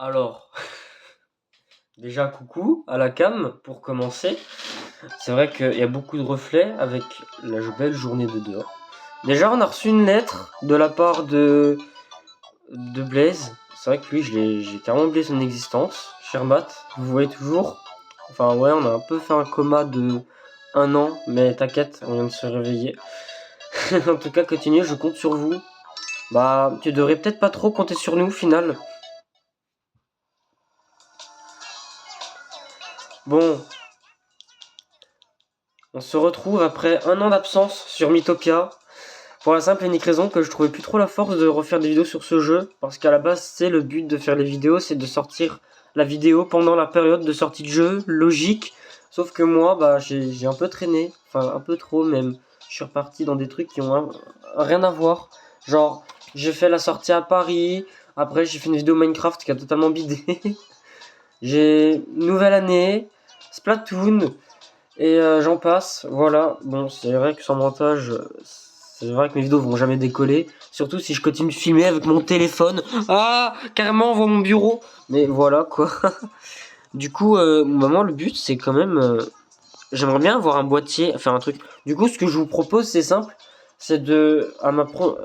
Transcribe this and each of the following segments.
Alors, déjà coucou à la cam pour commencer. C'est vrai qu'il y a beaucoup de reflets avec la belle journée de dehors. Déjà, on a reçu une lettre de la part de Blaise. C'est vrai que lui, j'ai carrément oublié son existence. Cher Matt, vous voyez toujours. Enfin, ouais, on a un peu fait un coma de 1 an, mais t'inquiète, on vient de se réveiller. En tout cas, continuez, je compte sur vous. Bah, tu devrais peut-être pas trop compter sur nous, au final. Bon, on se retrouve après 1 an d'absence sur Mythopia. Pour la simple et unique raison que je trouvais plus trop la force de refaire des vidéos sur ce jeu. Parce qu'à la base, c'est le but de faire les vidéos, c'est de sortir la vidéo pendant la période de sortie de jeu, logique. Sauf que moi, bah, j'ai un peu traîné, enfin un peu trop même. Je suis reparti dans des trucs qui ont rien à voir. Genre, j'ai fait la sortie à Paris, après j'ai fait une vidéo Minecraft qui a totalement bidé. J'ai nouvelle année, Splatoon, et j'en passe, voilà. Bon, c'est vrai que sans montage, c'est vrai que mes vidéos vont jamais décoller. Surtout si je continue de filmer avec mon téléphone. Ah, carrément, on voit mon bureau. Mais voilà, quoi. Du coup, maman, le but, c'est quand même... j'aimerais bien avoir un boîtier, faire un truc. Du coup, ce que je vous propose, c'est simple. C'est de...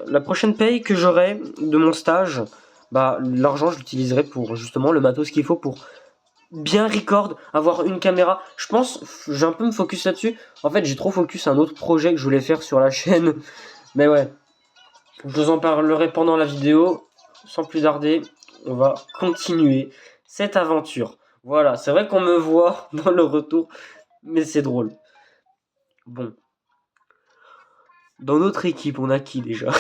la prochaine paye que j'aurai de mon stage, bah, l'argent, je l'utiliserai pour justement le matos qu'il faut pour bien record, avoir une caméra. Je pense, j'ai un peu me focus là-dessus. En fait, j'ai trop focus un autre projet que je voulais faire sur la chaîne. Mais ouais, je vous en parlerai pendant la vidéo. Sans plus tarder, on va continuer cette aventure. Voilà, c'est vrai qu'on me voit dans le retour, mais c'est drôle. Bon, dans notre équipe, on a qui déjà?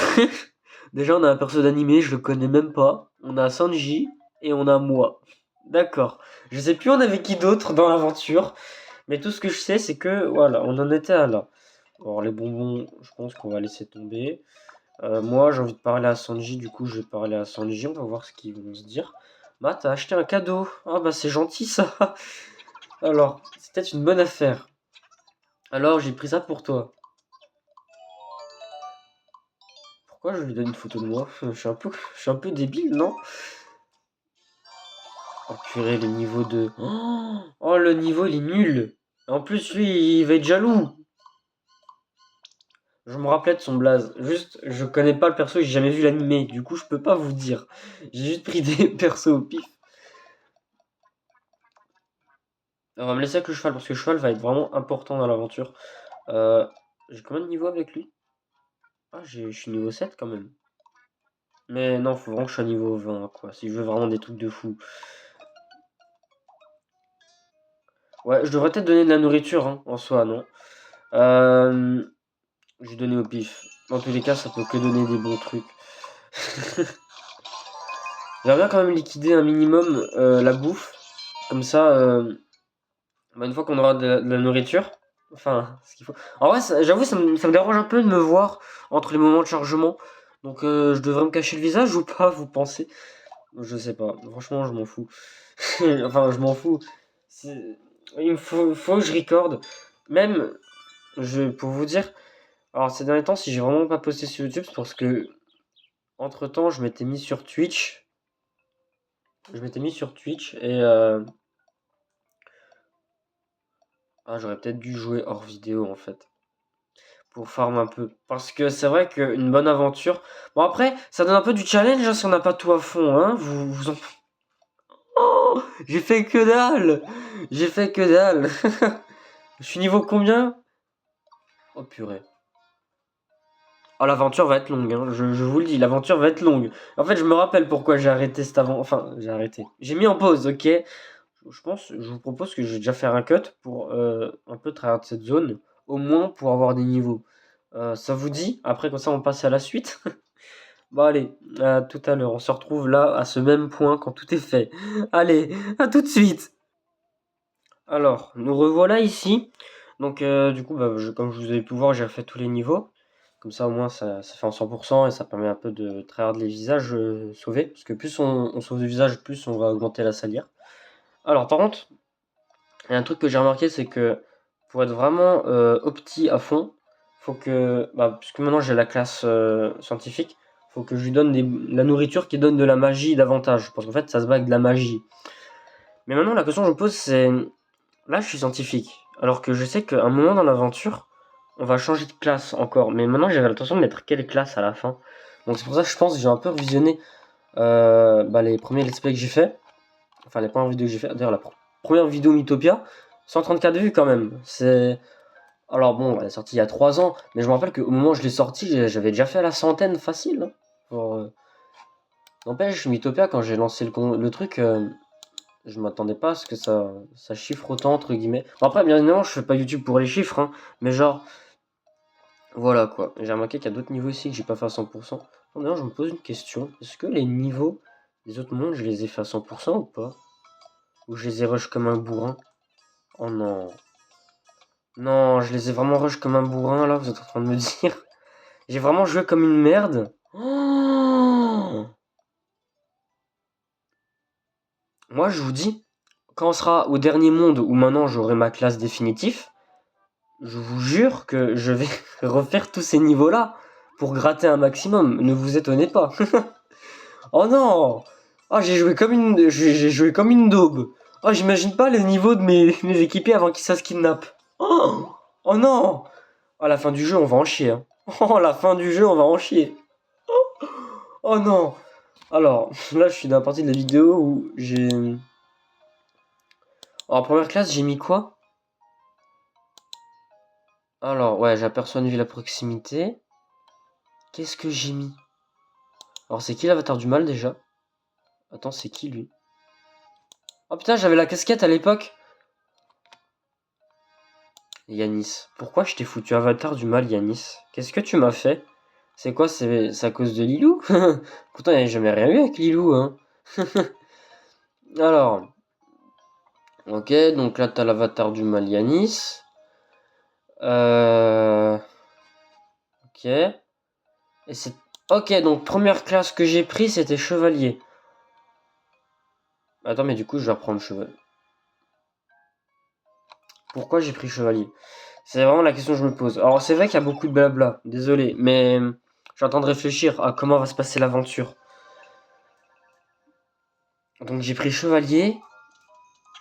Déjà, on a un perso d'animé, je le connais même pas. On a Sanji et on a moi. D'accord. Je sais plus on avait qui d'autre dans l'aventure. Mais tout ce que je sais, c'est que voilà, on en était à là. Alors les bonbons, je pense qu'on va laisser tomber. Moi, j'ai envie de parler à Sanji, du coup, je vais parler à Sanji. On va voir ce qu'ils vont se dire. Bah, t'as acheté un cadeau. Ah bah c'est gentil ça. Alors, c'est peut-être une bonne affaire. Alors, j'ai pris ça pour toi. Pourquoi je lui donne une photo de moi? Je suis un peu débile, non? Oh purée, le niveau de... Oh, le niveau, il est nul. En plus, lui, il va être jaloux. Je me rappelais de son blaze. Juste, je connais pas le perso, j'ai jamais vu l'animé. Du coup, je peux pas vous dire. J'ai juste pris des persos au pif. On va me laisser avec le cheval parce que le cheval va être vraiment important dans l'aventure. J'ai combien de niveaux avec lui? Ah, je suis niveau 7 quand même. Mais non, faut vraiment que je sois niveau 20, quoi. Si je veux vraiment des trucs de fou. Ouais, je devrais peut-être donner de la nourriture, hein, en soi, non? Je vais donner au pif. Dans tous les cas, ça peut que donner des bons trucs. J'aimerais bien quand même liquider un minimum la bouffe. Comme ça, bah, une fois qu'on aura de la nourriture, enfin, ce qu'il faut. En vrai, j'avoue, ça me dérange un peu de me voir entre les moments de chargement. Donc, je devrais me cacher le visage ou pas, vous pensez? Je sais pas. Franchement, je m'en fous. Enfin, je m'en fous. Il me faut que je recorde. Même, pour vous dire, alors ces derniers temps, si j'ai vraiment pas posté sur YouTube, c'est parce que, entre temps, je m'étais mis sur Twitch. Je m'étais mis sur Twitch et ah, j'aurais peut-être dû jouer hors vidéo en fait. Pour farm un peu. Parce que c'est vrai qu'une bonne aventure. Bon après, ça donne un peu du challenge hein, si on n'a pas tout à fond, hein. Vous en... Oh, j'ai fait que dalle. J'ai fait que dalle. Je suis niveau combien? Oh purée. Oh l'aventure va être longue, hein. Je vous le dis, l'aventure va être longue. En fait, je me rappelle pourquoi j'ai arrêté cette avant. Enfin, j'ai arrêté. J'ai mis en pause, ok. Je pense, je vous propose que je vais déjà faire un cut pour un peu travers cette zone, au moins pour avoir des niveaux. Ça vous dit? Après, comme ça, on passe à la suite. Bon, allez, à tout à l'heure. On se retrouve là, à ce même point, quand tout est fait. Allez, à tout de suite. Alors, nous revoilà ici. Donc, du coup, bah, comme je vous avez pu voir, j'ai fait tous les niveaux. Comme ça, au moins, ça fait en 100% et ça permet un peu de tryhard les visages sauvés. Parce que plus on sauve des visages, plus on va augmenter la salière. Alors, par contre, il y a un truc que j'ai remarqué, c'est que pour être vraiment opti à fond, faut que, bah, puisque maintenant j'ai la classe scientifique, Faut que je lui donne la nourriture qui donne de la magie davantage. Parce qu'en fait, ça se bat avec de la magie. Mais maintenant, la question que je me pose, c'est... Là, je suis scientifique. Alors que je sais qu'à un moment dans l'aventure, on va changer de classe encore. Mais maintenant, j'avais l'intention de mettre quelle classe à la fin. Donc c'est pour ça que je pense que j'ai un peu revisionné les premiers let's play que j'ai fait. Enfin, les premières vidéos que j'ai fait. D'ailleurs, la première vidéo Mythopia, 134 vues quand même. C'est... Alors bon, elle est sortie il y a 3 ans. Mais je me rappelle qu'au moment où je l'ai sortie, j'avais déjà fait la centaine facile. Hein. N'empêche, Mythopia, quand j'ai lancé le truc... je m'attendais pas à ce que ça chiffre autant, entre guillemets. Bon, après, bien évidemment, je fais pas YouTube pour les chiffres, hein, mais genre, voilà quoi. J'ai remarqué qu'il y a d'autres niveaux ici que j'ai pas fait à 100%. Bon, d'ailleurs, je me pose une question. Est-ce que les niveaux des autres mondes, je les ai fait à 100% ou pas? Ou je les ai rush comme un bourrin? Oh non. Non, je les ai vraiment rush comme un bourrin, là, vous êtes en train de me dire. J'ai vraiment joué comme une merde. Oh, moi, je vous dis, quand on sera au dernier monde où maintenant j'aurai ma classe définitive, je vous jure que je vais refaire tous ces niveaux-là pour gratter un maximum. Ne vous étonnez pas. Oh non. Oh, j'ai joué comme une daube. Oh, j'imagine pas les niveaux de mes équipiers avant qu'ils se kidnappent. Oh, oh non. À la fin du jeu, on va en chier. Hein. Oh, la fin du jeu, on va en chier. Oh non. Alors, là, je suis dans la partie de la vidéo où j'ai... En première classe, j'ai mis quoi? Alors, ouais, j'aperçois une ville à proximité. Qu'est-ce que j'ai mis? Alors, c'est qui l'avatar du mal, déjà? Attends, c'est qui, lui? Oh putain, j'avais la casquette à l'époque. Yanis. Pourquoi je t'ai foutu avatar du mal, Yanis? Qu'est-ce que tu m'as fait? C'est quoi? C'est à cause de Lilou? Pourtant, il n'y avait jamais rien eu avec Lilou, hein. Alors. Ok, donc là, t'as l'avatar du mal, Yanis. Ok. Et c'est... Ok, donc première classe que j'ai pris, c'était chevalier. Attends, mais du coup, je vais reprendre chevalier. Pourquoi j'ai pris chevalier? C'est vraiment la question que je me pose. Alors, c'est vrai qu'il y a beaucoup de blabla, désolé, mais j'ai en train de réfléchir à comment va se passer l'aventure. Donc, j'ai pris chevalier.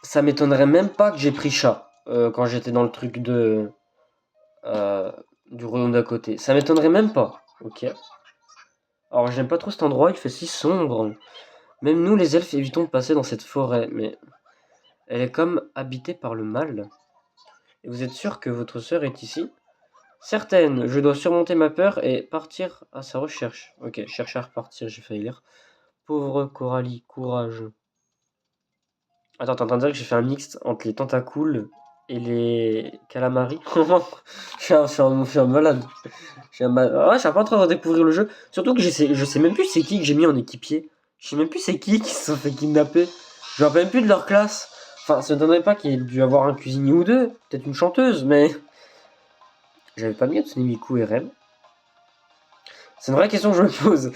Ça m'étonnerait même pas que j'ai pris chat quand j'étais dans le truc du royaume d'à côté. Ça m'étonnerait même pas. Ok. Alors, j'aime pas trop cet endroit, il fait si sombre. Même nous, les elfes, évitons de passer dans cette forêt, mais elle est comme habitée par le mal. Et vous êtes sûr que votre sœur est ici? Certaine, je dois surmonter ma peur et partir à sa recherche. Ok, chercher à repartir, j'ai failli lire. Pauvre Coralie, courage. Attends, t'es en train de dire que j'ai fait un mix entre les tentacoules et les calamaris? je suis un malade. Ouais, je suis pas en train de redécouvrir le jeu. Surtout que je sais même plus c'est qui que j'ai mis en équipier. Je sais même plus c'est qui se sont fait kidnapper. Je me rappelle même plus de leur classe. Enfin, ça ne donnerait pas qu'il y ait dû avoir un cuisinier ou deux. Peut-être une chanteuse, mais... J'avais pas mis Hatsune Miku et Rem. C'est une vraie question que je me pose.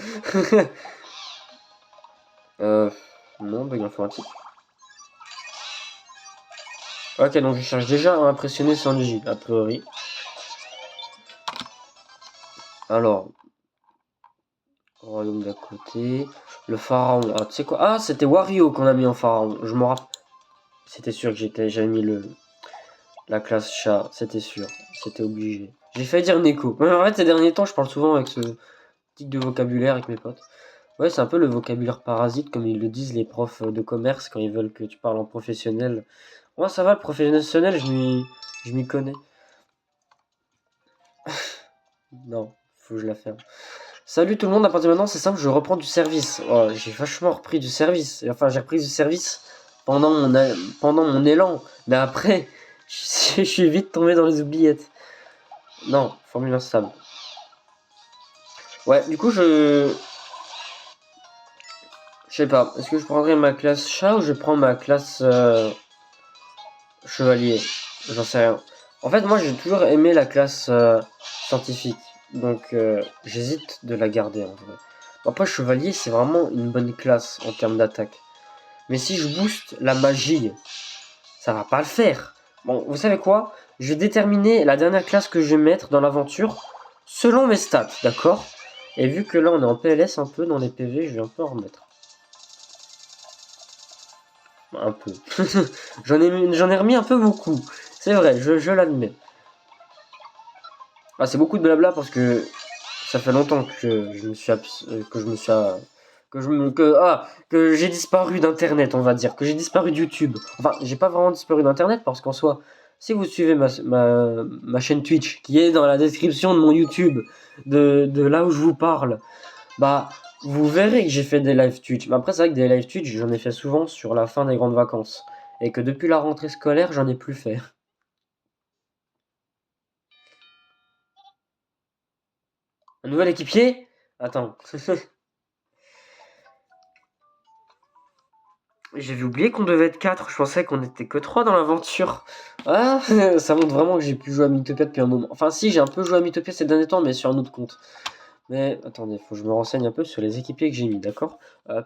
Non, bug informatique. Ok, donc je cherche déjà à impressionner Sanji, a priori. Alors. Royaume d'à côté. Le pharaon. Ah, tu sais quoi? Ah, c'était Wario qu'on a mis en pharaon. Je me rappelle. C'était sûr que j'avais mis la classe chat. C'était sûr. C'était obligé. J'ai failli dire Neko. Mais en fait, ces derniers temps, je parle souvent avec ce tic de vocabulaire avec mes potes. Ouais, c'est un peu le vocabulaire parasite, comme ils le disent les profs de commerce quand ils veulent que tu parles en professionnel. Moi, ça va, le professionnel, je m'y connais. Non, faut que je la ferme. Salut tout le monde, à partir de maintenant, c'est simple, je reprends du service. Oh, j'ai vachement repris du service. Enfin, j'ai repris du service pendant mon élan. Mais après, je suis vite tombé dans les oubliettes. Non, formule instable. Ouais, du coup, je sais pas. Est-ce que je prendrais ma classe chat ou je prends ma classe chevalier? J'en sais rien. En fait, moi, j'ai toujours aimé la classe scientifique. Donc, j'hésite de la garder en vrai. Après, chevalier, c'est vraiment une bonne classe en termes d'attaque. Mais si je booste la magie, ça va pas le faire. Bon, vous savez quoi? Je vais déterminer la dernière classe que je vais mettre dans l'aventure selon mes stats, d'accord? Et vu que là on est en PLS un peu dans les PV, je vais un peu en remettre. Un peu. J'en ai remis un peu beaucoup. C'est vrai, je l'admets. Ah, c'est beaucoup de blabla parce que ça fait longtemps que je me suis que j'ai disparu d'internet, on va dire, que j'ai disparu de YouTube. Enfin, j'ai pas vraiment disparu d'internet parce qu'en soi, si vous suivez ma chaîne Twitch qui est dans la description de mon YouTube de là où je vous parle, bah vous verrez que j'ai fait des live Twitch. Mais après, c'est vrai que des live Twitch, j'en ai fait souvent sur la fin des grandes vacances et que depuis la rentrée scolaire, j'en ai plus fait. Un nouvel équipier? Attends. J'avais oublié qu'on devait être 4, je pensais qu'on était que 3 dans l'aventure. Ah, ça montre vraiment que j'ai plus joué à Mythopia depuis un moment. Enfin si, j'ai un peu joué à Mythopia ces derniers temps, mais sur un autre compte. Mais attendez, faut que je me renseigne un peu sur les équipiers que j'ai mis, d'accord?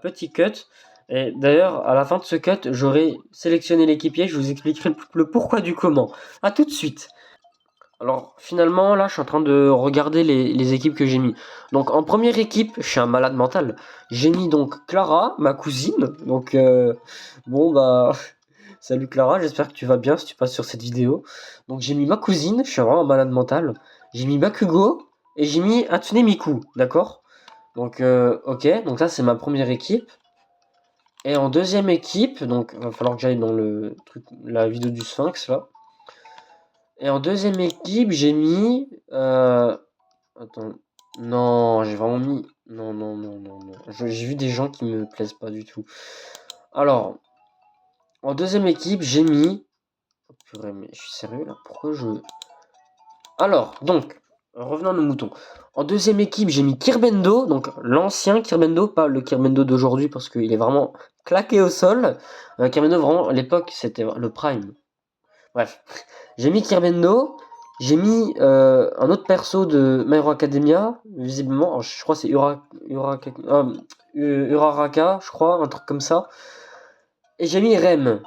Petit cut. Et d'ailleurs, à la fin de ce cut, j'aurai sélectionné l'équipier, je vous expliquerai le pourquoi du comment. A tout de suite. Alors finalement, là, je suis en train de regarder les équipes que j'ai mis. Donc en première équipe, je suis un malade mental. J'ai mis donc Clara, ma cousine. Donc bon bah, salut Clara, j'espère que tu vas bien si tu passes sur cette vidéo. Donc j'ai mis ma cousine, je suis vraiment un malade mental. J'ai mis Bakugo et j'ai mis Hatsune Miku, d'accord? Donc ok, donc ça c'est ma première équipe. Et en deuxième équipe, donc va falloir que j'aille dans le truc, la vidéo du Sphinx là. Et en deuxième équipe, j'ai mis. Attends. Non, j'ai vraiment mis. Non, non, non, non, non. J'ai vu des gens qui me plaisent pas du tout. Alors, en deuxième équipe, j'ai mis. Oh, purée, mais je suis sérieux là? Pourquoi je. Alors, donc, revenons à nos moutons. En deuxième équipe, j'ai mis Kirbendo, donc l'ancien Kirbendo, pas le Kirbendo d'aujourd'hui parce qu'il est vraiment claqué au sol. Kirbendo, vraiment, à l'époque, c'était le prime. Bref, j'ai mis Kirbendo, j'ai mis un autre perso de My Hero Academia, visiblement, alors, je crois que c'est Uraraka, je crois, un truc comme ça. Et j'ai mis Rem.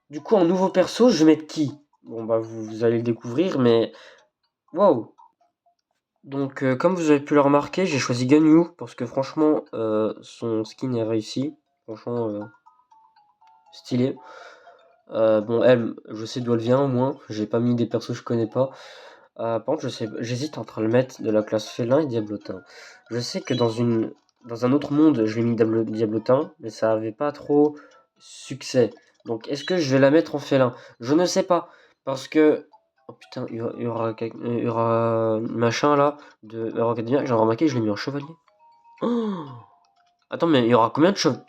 Du coup, en nouveau perso, je vais mettre qui? Bon, bah, vous allez le découvrir, mais waouh! Donc, comme vous avez pu le remarquer, j'ai choisi Ganyu parce que franchement, son skin est réussi. Franchement, stylé. Bon, elle, je sais d'où elle vient au moins. J'ai pas mis des persos que je connais pas. Par contre, j'hésite entre le mettre de la classe félin et diablotin. Je sais que dans un autre monde, je l'ai mis diablotin, mais ça avait pas trop succès. Donc, est-ce que je vais la mettre en félin? Je ne sais pas. Parce que. Oh putain, il y aura machin là de Hero Academia. J'ai remarqué, je l'ai mis en chevalier. Oh, attends, mais il y aura combien de chevaliers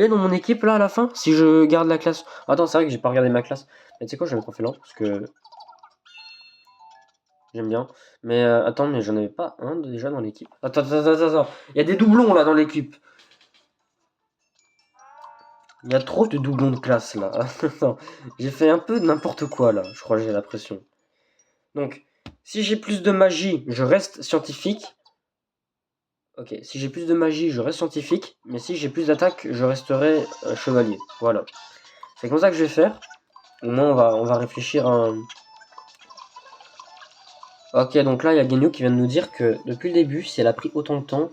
dans mon équipe là à la fin si je garde la classe? Attends, c'est vrai que j'ai pas regardé ma classe. Mais tu sais quoi, je vais mettre en félin parce que j'aime bien. Mais attends, mais j'en avais pas un déjà dans l'équipe. Attends. Il y a des doublons là dans l'équipe. Il y a trop de doublons de classe là. Attends, j'ai fait un peu n'importe quoi là. Je crois que j'ai la pression. Donc, si j'ai plus de magie, je reste scientifique. Ok, si j'ai plus de magie, je reste scientifique. Mais si j'ai plus d'attaque, je resterai chevalier. Voilà. C'est comme ça que je vais faire. Au moins, on va réfléchir à un. Ok, donc là, il y a Genyo qui vient de nous dire que depuis le début, si elle a pris autant de temps,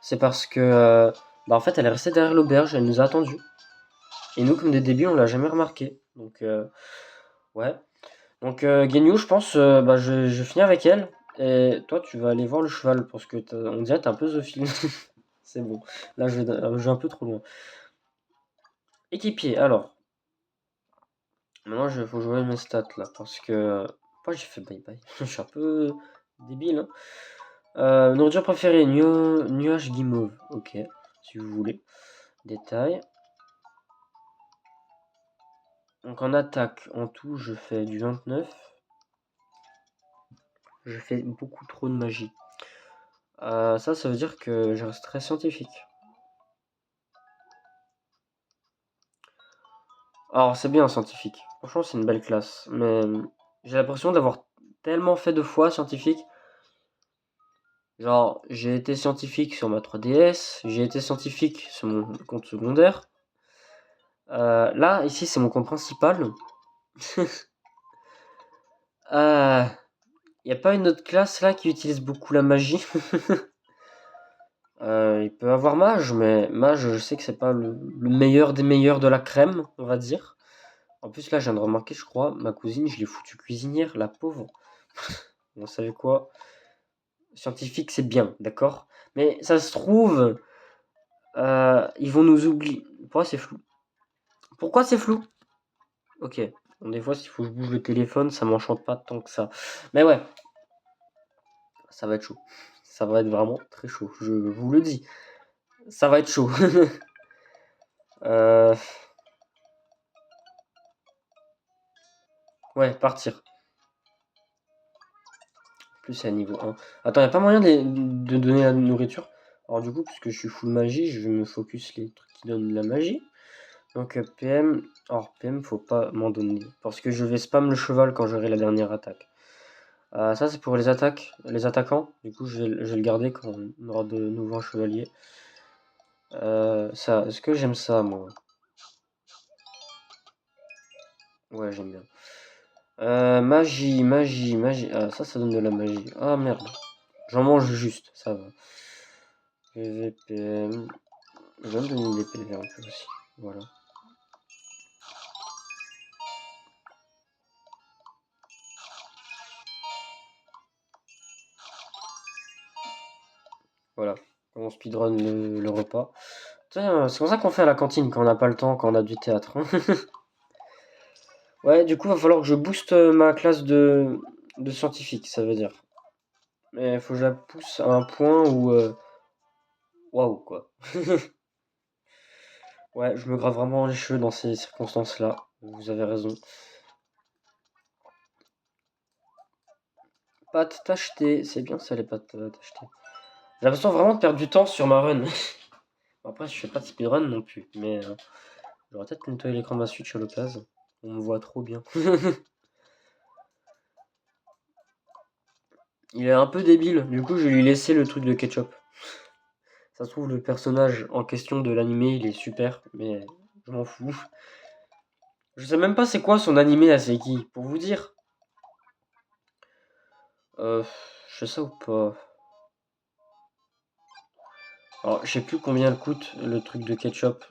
c'est parce que, bah en fait, elle est restée derrière l'auberge, elle nous a attendu. Et nous, comme des débuts, on l'a jamais remarqué. Donc, ouais. Donc, Genyo, je pense, bah, je vais finir avec elle. Et toi, tu vas aller voir le cheval, parce que on dirait que t'es un peu zoophile. C'est bon. Là, je vais un peu trop loin. Équipier, alors. Maintenant, il faut jouer mes stats, là, parce que. Pourquoi j'ai fait bye-bye? Je suis un peu débile, hein. Nourriture préférée, nuage guimauve. Ok, si vous voulez. Détail. Donc en attaque, en tout, je fais du 29. Je fais beaucoup trop de magie. Ça veut dire que je reste très scientifique. Alors c'est bien scientifique. Franchement, c'est une belle classe. Mais j'ai l'impression d'avoir tellement fait de fois scientifique. Genre, j'ai été scientifique sur ma 3DS, j'ai été scientifique sur mon compte secondaire. Là, ici, c'est mon compte principal. Il n'y a pas une autre classe là qui utilise beaucoup la magie. Il peut avoir mage, mais mage, je sais que c'est pas le meilleur des meilleurs de la crème, on va dire. En plus, là, je viens de remarquer, je crois, ma cousine, je l'ai foutue cuisinière, la pauvre. Vous savez quoi? Scientifique, c'est bien, d'accord? Mais ça se trouve, ils vont nous oublier. Pourquoi c'est flou? Pourquoi c'est flou? Ok. Bon, des fois, s'il faut que je bouge le téléphone, ça m'enchante pas tant que ça. Mais ouais, ça va être chaud. Ça va être vraiment très chaud, je vous le dis. Ça va être chaud. Ouais, partir. Plus c'est à niveau 1. Attends, y a pas moyen de donner la nourriture? Alors du coup, puisque je suis full magie, je vais me focus les trucs qui donnent de la magie. Donc PM, alors PM, faut pas m'en donner. Parce que je vais spam le cheval quand j'aurai la dernière attaque. Ça c'est pour les attaques, les attaquants. Du coup, je vais le garder quand on aura de nouveaux chevaliers. Ça, est-ce que j'aime ça, moi? Ouais, j'aime bien. Magie, magie, magie. Ah, ça donne de la magie. Ah merde. J'en mange juste, ça va. PVPM. Je vais me donner des PV un peu aussi. Voilà. Voilà. On speedrun le repas. Tiens, c'est comme ça qu'on fait à la cantine quand on n'a pas le temps, quand on a du théâtre. Ouais, du coup, il va falloir que je booste ma classe de scientifique, ça veut dire. Mais il faut que je la pousse à un point où... Waouh, quoi. Ouais, je me grave vraiment les cheveux dans ces circonstances-là. Vous avez raison. Pâte tachetée, c'est bien ça les pâtes tachetées. J'ai l'impression vraiment de perdre du temps sur ma run. Après, je fais pas de speedrun non plus, mais j'aurais peut-être nettoyé l'écran de ma Switch à l'occasion. On me voit trop bien. Il est un peu débile, du coup je vais lui laisser le truc de ketchup. Ça se trouve le personnage en question de l'animé il est super, mais je m'en fous. Je sais même pas c'est quoi son animé à c'est qui, pour vous dire. Je sais ça ou pas? Alors je sais plus combien elle coûte le truc de ketchup.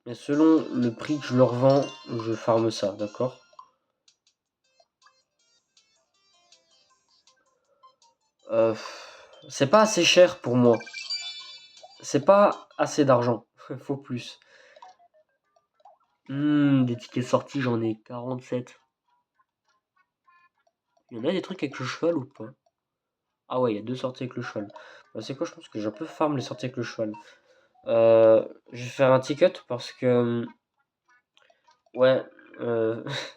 Mais selon le prix que je leur vends, je farme ça, d'accord? Euh, c'est pas assez cher pour moi. C'est pas assez d'argent. Faut plus. Des tickets sortis, j'en ai 47. Il y en a des trucs avec le cheval ou pas? Ah ouais, il y a 2 sorties avec le cheval. Bah, c'est quoi? Je pense que j'ai un peu farm les sorties avec le cheval. Je vais faire un ticket parce que... Ouais,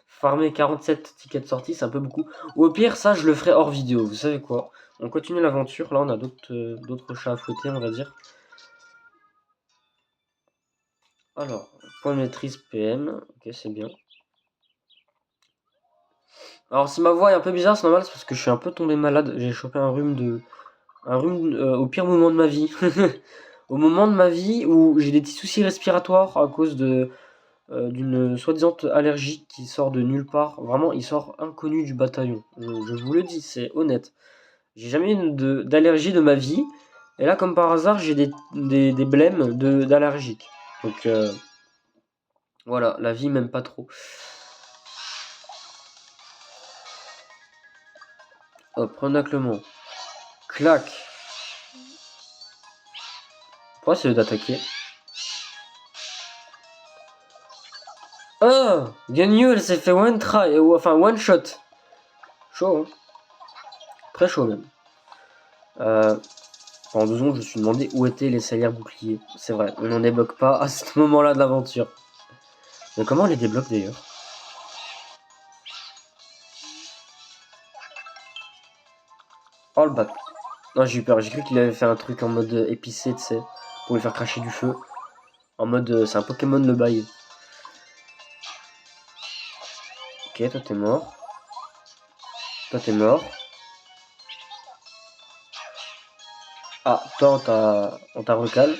farmer 47 tickets de sortie, c'est un peu beaucoup. Ou au pire, ça, je le ferai hors vidéo. Vous savez quoi? On continue l'aventure. Là, on a d'autres chats à fouetter, on va dire. Alors, point de maîtrise PM. Ok, c'est bien. Alors, si ma voix est un peu bizarre, c'est normal, c'est parce que je suis un peu tombé malade. J'ai chopé un rhume au pire moment de ma vie. Au moment de ma vie où j'ai des petits soucis respiratoires à cause d'une soi-disant allergie qui sort de nulle part. Vraiment, il sort inconnu du bataillon. Je vous le dis, c'est honnête. J'ai jamais eu d'allergie de ma vie. Et là, comme par hasard, j'ai des blêmes d'allergiques. Donc, voilà, la vie m'aime pas trop. Hop, renaclement. Clac. Pourquoi c'est d'attaquer? Oh, Ganyu, elle s'est fait one try, enfin one shot. Chaud, hein. Très chaud même. Pendant 2 secondes, je me suis demandé où étaient les salières boucliers. C'est vrai, on n'en débloque pas à ce moment-là de l'aventure. Mais comment on les débloque d'ailleurs? Oh le bat. Non, j'ai eu peur, j'ai cru qu'il avait fait un truc en mode épicé, tu sais, pour lui faire cracher du feu. En mode, c'est un Pokémon le bail. Ok, toi t'es mort. Toi t'es mort. Ah, toi on t'a recal.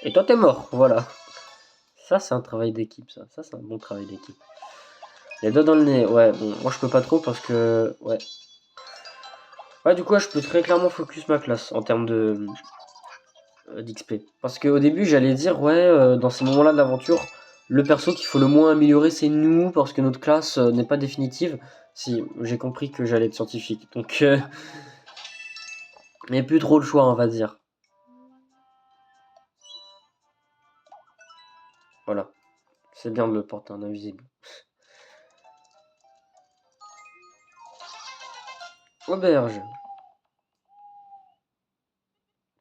Et toi t'es mort, voilà. Ça c'est un travail d'équipe, ça c'est un bon travail d'équipe. Les doigts dans le nez, ouais, bon, moi je peux pas trop parce que, ouais. Ouais, du coup, je peux très clairement focus ma classe en termes de d'XP. Parce qu'au début, j'allais dire, ouais, dans ces moments-là de l'aventure, le perso qu'il faut le moins améliorer, c'est nous, parce que notre classe n'est pas définitive. Si, j'ai compris que j'allais être scientifique. Donc, il n'y a plus trop le choix, on va dire. Voilà. C'est bien de le porter en invisible. Auberge.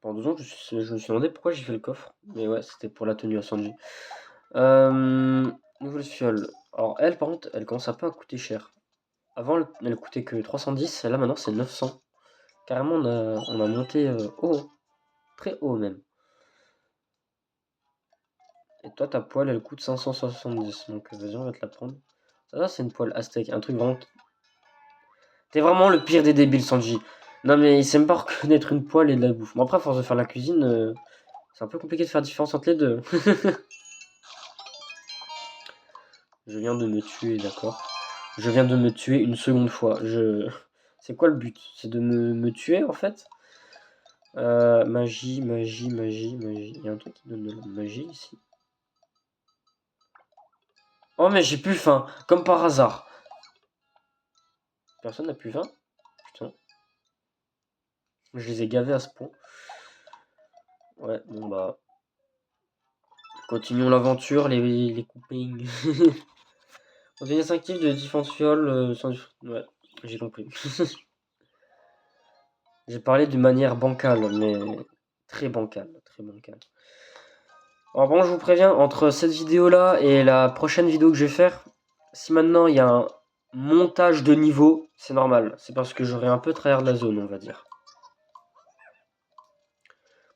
Pendant 2 ans, je me suis demandé pourquoi j'ai fait le coffre. Mais ouais, c'était pour la tenue à Sanji. Nouvelle fiole. Alors, elle, par contre, elle commence un peu à coûter cher. Avant, elle coûtait que 310, et là, maintenant, c'est 900. Carrément, on a monté haut. Très haut, même. Et toi, ta poêle, elle coûte 570. Donc, vas-y, on va te la prendre. Ça, c'est une poêle aztèque. Un truc vraiment... T'es vraiment le pire des débiles, Sanji. Non, mais il sait même pas reconnaître une poêle et de la bouffe. Bon, après, à force de faire la cuisine, c'est un peu compliqué de faire la différence entre les deux. Je viens de me tuer, d'accord. Je viens de me tuer une seconde fois. C'est quoi le but? C'est de me tuer, en fait? Magie, magie, magie, magie. Il y a un truc qui donne de la magie, ici. Oh, mais j'ai plus faim. Comme par hasard. Personne n'a plus faim? Putain. Je les ai gavés à ce point. Ouais, bon bah... Continuons l'aventure, les copains. On devient instinctif de différentes fioles sans... Ouais, j'ai compris. J'ai parlé de manière bancale, mais très bancale, très bancale. Alors bon, je vous préviens, entre cette vidéo-là et la prochaine vidéo que je vais faire, si maintenant il y a un montage de niveau, c'est normal. C'est parce que j'aurai un peu travers de la zone, on va dire.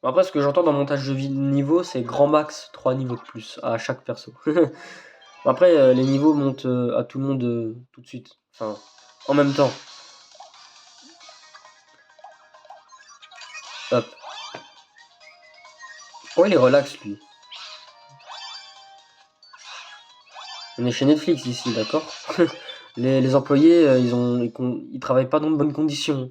Bon, après, ce que j'entends dans montage de niveau, c'est grand max 3 niveaux de plus à chaque perso. Après, les niveaux montent à tout le monde tout de suite. Enfin, en même temps. Hop. Oh, il est relax, lui. On est chez Netflix ici, d'accord. Les employés, ils travaillent pas dans de bonnes conditions.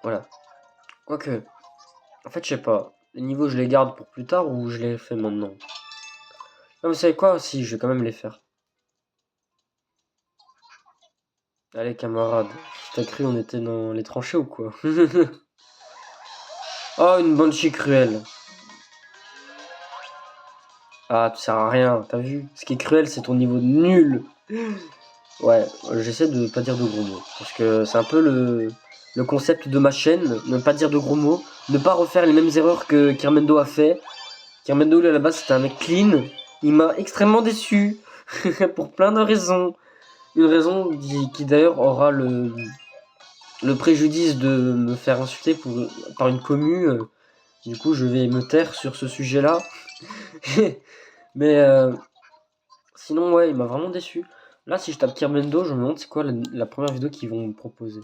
Voilà. Quoique, en fait, je sais pas. Les niveaux, je les garde pour plus tard ou je les fais maintenant? Non, mais vous savez quoi? Si, je vais quand même les faire. Allez, camarade. T'as cru on était dans les tranchées ou quoi? Oh, une banshee cruelle. Ah, tu sers à rien, t'as vu? Ce qui est cruel, c'est ton niveau nul. Ouais, j'essaie de pas dire de gros mots. Parce que c'est un peu le concept de ma chaîne, ne pas dire de gros mots, ne pas refaire les mêmes erreurs que Kirmendo a fait. Kirmendo, lui, à la base, c'était un mec clean. Il m'a extrêmement déçu. Pour plein de raisons. Une raison qui d'ailleurs aura le préjudice de me faire insulter par une commu. Du coup, je vais me taire sur ce sujet-là. Mais sinon, ouais, il m'a vraiment déçu. Là, si je tape Kirmendo, je me demande c'est quoi la première vidéo qu'ils vont me proposer.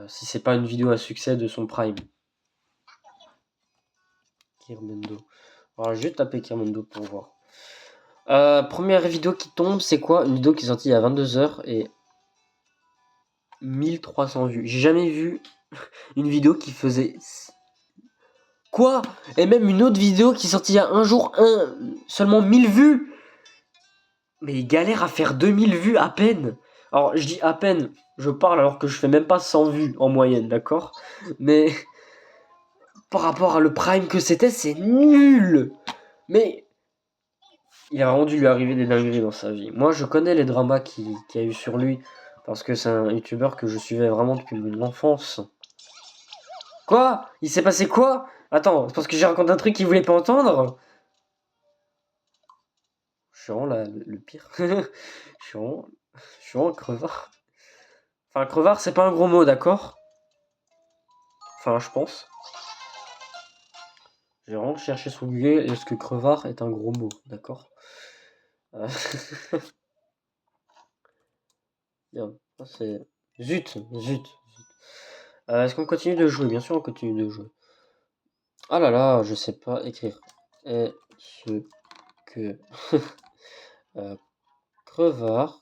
Si c'est pas une vidéo à succès de son prime. Kirmendo. Alors, je vais taper Kirmendo pour voir. Première vidéo qui tombe, c'est quoi? Une vidéo qui est sortie il y a 22h et 1300 vues. J'ai jamais vu une vidéo qui faisait... Quoi? Et même une autre vidéo qui est sortie il y a un jour, seulement 1000 vues. Mais il galère à faire 2000 vues à peine. Alors, je dis à peine, je parle alors que je fais même pas 100 vues en moyenne, d'accord? Mais par rapport à le prime que c'était, c'est nul. Mais il a vraiment dû lui arriver des dingueries dans sa vie. Moi, je connais les dramas qu'il y a eu sur lui, parce que c'est un youtubeur que je suivais vraiment depuis mon enfance. Quoi? Il s'est passé quoi? Attends, c'est parce que j'ai raconté un truc qu'il voulait pas entendre? Je suis vraiment le pire. Je suis vraiment un crevard. Enfin, crevard, c'est pas un gros mot, d'accord? Enfin, je pense. J'ai vraiment cherché sur Google, est-ce que crevard est un gros mot, d'accord? Euh, Bien, ça c'est... Zut, zut. Est-ce qu'on continue de jouer? Bien sûr, on continue de jouer. Ah là là, je sais pas écrire. Est-ce que Crevard.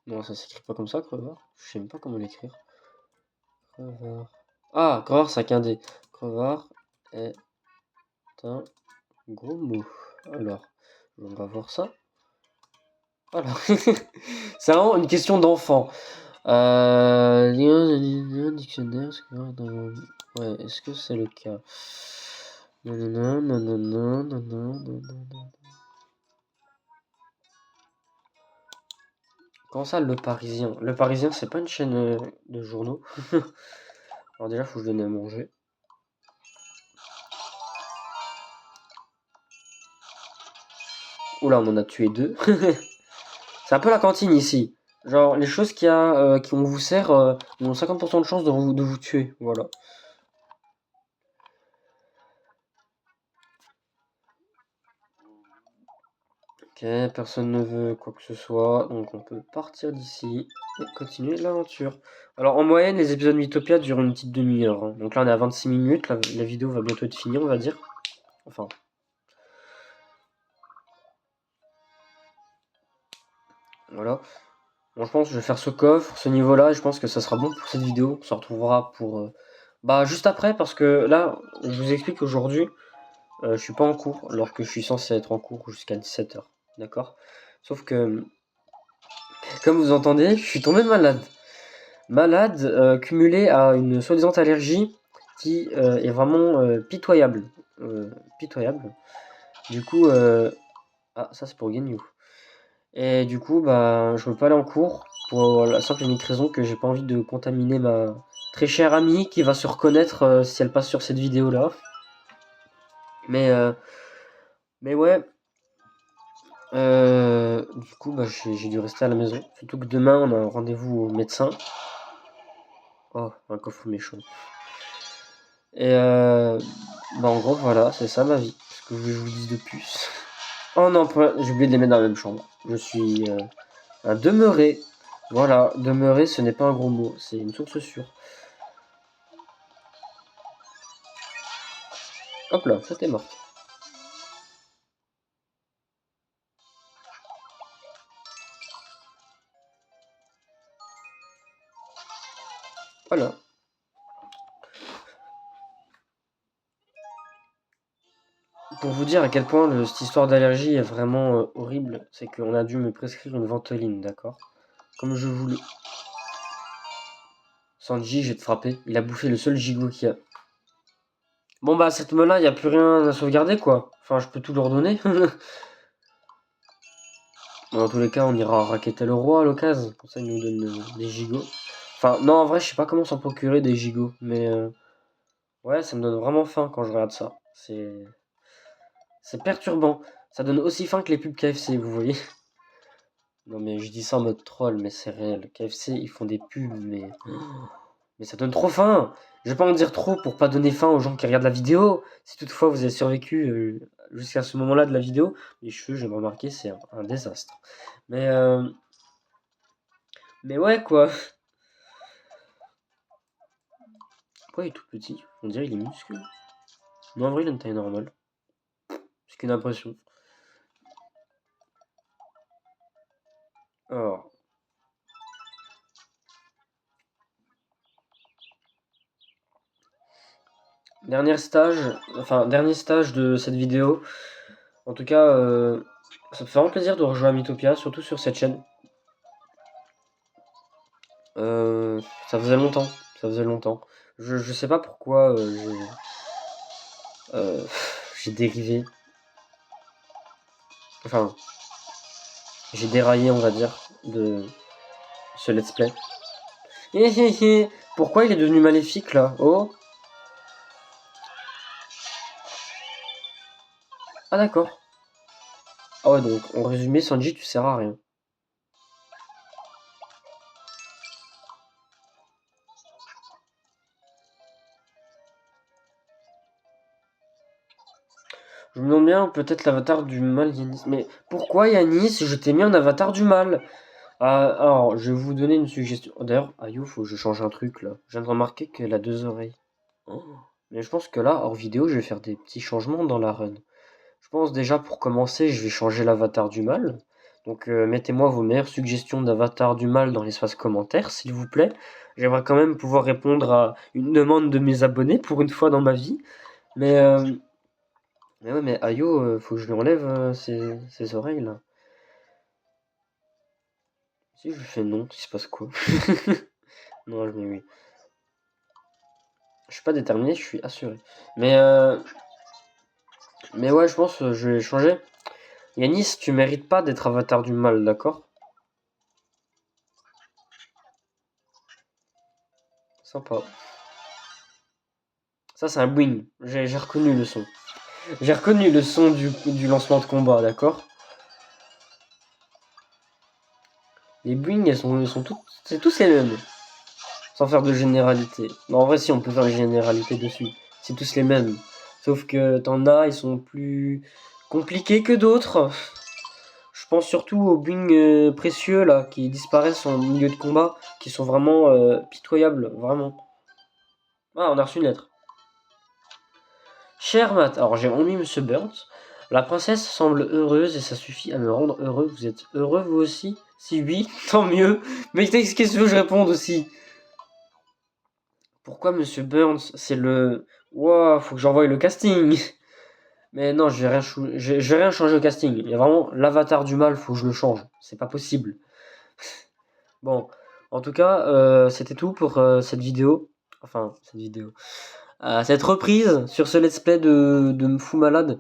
Non, ça s'écrit pas comme ça, Crevard. Je sais même pas comment l'écrire. Crevard. Ah, Crevard, c'est un D. Crevard est un gros mot. Alors, on va voir ça. Voilà. C'est vraiment une question d'enfant. Dictionnaire, ouais, est-ce que c'est le cas? Non, non, non, non, non, non, non, non. Comment ça, Le Parisien? Le Parisien, c'est pas une chaîne de journaux. Alors déjà, faut que je donne à manger. Oula, on en a tué 2. C'est un peu la cantine ici. Genre, les choses qu'on vous sert ont 50% de chance de vous tuer. Voilà. Ok, personne ne veut quoi que ce soit. Donc on peut partir d'ici et continuer l'aventure. Alors en moyenne, les épisodes Mythopia durent une petite demi-heure. Hein. Donc là, on est à 26 minutes. La vidéo va bientôt être finie, on va dire. Enfin. Voilà. Bon, je pense que je vais faire ce coffre, ce niveau-là, et je pense que ça sera bon pour cette vidéo. On se retrouvera pour... Bah, juste après, parce que là, je vous explique qu'aujourd'hui, je suis pas en cours, alors que je suis censé être en cours jusqu'à 17h. D'accord? Sauf que, comme vous entendez, je suis tombé malade. Malade, cumulé à une soi-disant allergie qui est vraiment pitoyable. Pitoyable. Du coup, ah, ça c'est pour Genyu. Et du coup, bah, je peux pas aller en cours pour la simple et unique raison que j'ai pas envie de contaminer ma très chère amie qui va se reconnaître si elle passe sur cette vidéo-là. Mais, ouais. Du coup, bah, j'ai dû rester à la maison. Surtout que demain, on a un rendez-vous au médecin. Oh, un coffre méchant. Et bah, en gros, voilà, c'est ça ma vie. Ce que je vous dis de plus. Oh non, j'ai oublié de les mettre dans la même chambre. Je suis un demeuré. Voilà, demeurer, ce n'est pas un gros mot, c'est une source sûre. Hop là, ça t'est mort. Voilà. Pour vous dire à quel point cette histoire d'allergie est vraiment horrible, c'est qu'on a dû me prescrire une ventoline, d'accord? Comme je voulais. Sanji, je vais te frapper. Il a bouffé le seul gigot qu'il y a. Bon bah, à cette meule-là, il n'y a plus rien à sauvegarder, quoi. Enfin, je peux tout leur donner. Dans tous les cas, on ira raqueter le roi à l'occasion. Pour ça, il nous donne des gigots. Enfin, non, en vrai, je sais pas comment s'en procurer des gigots. Mais ouais, ça me donne vraiment faim quand je regarde ça. C'est perturbant. Ça donne aussi faim que les pubs KFC, vous voyez. Non, mais je dis ça en mode troll, mais c'est réel. KFC, ils font des pubs, mais ça donne trop faim. Je vais pas en dire trop pour pas donner faim aux gens qui regardent la vidéo. Si toutefois vous avez survécu jusqu'à ce moment-là de la vidéo, les cheveux, je vais me remarquer, c'est un désastre. Mais ouais, quoi. Pourquoi il est tout petit? On dirait il est musclé. Non, en vrai, il a une taille normale. C'est qu'une impression. Alors. Dernier stage de cette vidéo. En tout cas, ça me fait vraiment plaisir de rejoindre Mythopia, surtout sur cette chaîne. Ça faisait longtemps. Ça faisait longtemps. Je sais pas pourquoi euh, j'ai dérivé. Enfin, j'ai déraillé, on va dire, de ce let's play. Pourquoi il est devenu maléfique là? Oh. Ah d'accord. Ah ouais, donc en résumé, Sanji, tu sers à rien. Je me demande bien, peut-être l'avatar du mal Yanis. Mais pourquoi Yanis, je t'ai mis en avatar du mal? Ah, alors, je vais vous donner une suggestion. D'ailleurs, Ayo, faut que je change un truc là. Je viens de remarquer qu'elle a 2 oreilles. Oh. Mais je pense que là, hors vidéo, je vais faire des petits changements dans la run. Je pense déjà pour commencer, je vais changer l'avatar du mal. Donc mettez-moi vos meilleures suggestions d'avatar du mal dans l'espace commentaire, s'il vous plaît. J'aimerais quand même pouvoir répondre à une demande de mes abonnés pour une fois dans ma vie. Mais, mais ouais, mais Ayo, faut que je lui enlève ses oreilles là. Si je lui fais non, il se passe quoi? Non, je mets oui. Je suis pas déterminé, je suis assuré. Mais, mais ouais, je pense que je vais changer. Yanis, tu mérites pas d'être avatar du mal, d'accord? Sympa. Ça, c'est un boing. J'ai reconnu le son. J'ai reconnu le son du lancement de combat, d'accord? Les boings, elles sont toutes. C'est tous les mêmes. Sans faire de généralité. Non, en vrai, si, on peut faire des généralités dessus. C'est tous les mêmes. Sauf que t'en as, ils sont plus compliqués que d'autres. Je pense surtout aux boings précieux, là, qui disparaissent en milieu de combat, qui sont vraiment pitoyables, vraiment. Ah, on a reçu une lettre. Cher Matt, alors j'ai remis Monsieur Burns. La princesse semble heureuse et ça suffit à me rendre heureux. Vous êtes heureux vous aussi? Si oui, tant mieux. Mais qu'est-ce que tu veux que je réponde aussi? Pourquoi Monsieur Burns? C'est le... Wow, faut que j'envoie le casting. Mais non, je vais rien changer au casting. Il y a vraiment l'avatar du mal, faut que je le change. C'est pas possible. Bon, en tout cas, c'était tout pour cette vidéo. Enfin, cette vidéo. Cette reprise sur ce let's play de Me Fou Malade.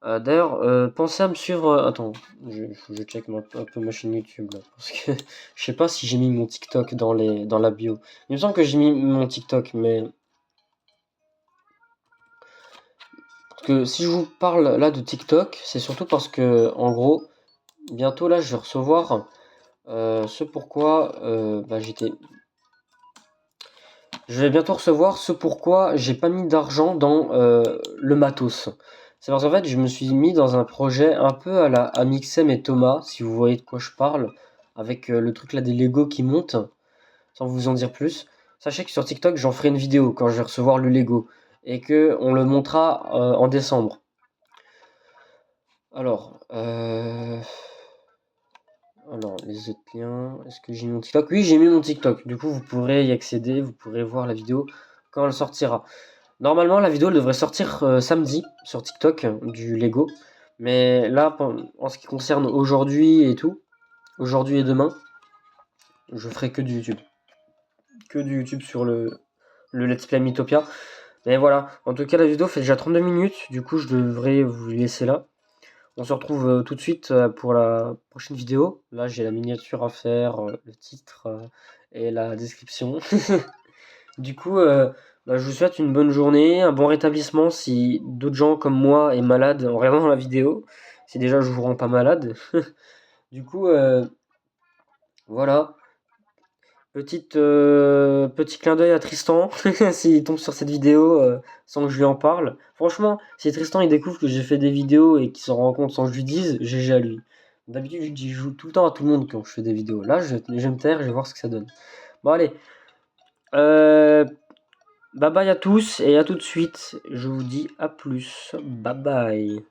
D'ailleurs, pensez à me suivre. Attends, je check un peu ma chaîne YouTube là, parce que je sais pas si j'ai mis mon TikTok dans la bio. Il me semble que j'ai mis mon TikTok, mais parce que si je vous parle là de TikTok, c'est surtout parce que en gros, bientôt là, je vais recevoir ce pourquoi je vais bientôt recevoir ce pourquoi j'ai pas mis d'argent dans le matos. C'est parce qu'en fait, je me suis mis dans un projet un peu à la Amixem et Thomas, si vous voyez de quoi je parle, avec le truc là des Lego qui montent, sans vous en dire plus. Sachez que sur TikTok, j'en ferai une vidéo quand je vais recevoir le Lego et que on le montrera en décembre. Alors, les autres liens, est-ce que j'ai mis mon TikTok? Oui, j'ai mis mon TikTok. Du coup, vous pourrez y accéder, vous pourrez voir la vidéo quand elle sortira. Normalement, la vidéo elle devrait sortir samedi sur TikTok du Lego. Mais là, en ce qui concerne aujourd'hui et tout, aujourd'hui et demain, je ferai que du YouTube. Que du YouTube sur le Let's Play Mythopia. Mais voilà, en tout cas, la vidéo fait déjà 32 minutes. Du coup, je devrais vous laisser là. On se retrouve tout de suite pour la prochaine vidéo. Là, j'ai la miniature à faire, le titre et la description. Du coup, je vous souhaite une bonne journée, un bon rétablissement si d'autres gens comme moi est malade en regardant la vidéo. Si déjà je vous rends pas malade. Du coup, voilà. Petit clin d'œil à Tristan s'il tombe sur cette vidéo sans que je lui en parle. Franchement, si Tristan il découvre que j'ai fait des vidéos et qu'il s'en rend compte sans que je lui dise, GG à lui. D'habitude, je dis je joue tout le temps à tout le monde quand je fais des vidéos. Là, je vais me taire, je vais voir ce que ça donne. Bon, allez. Euh, Bye bye à tous et à tout de suite. Je vous dis à plus. Bye bye.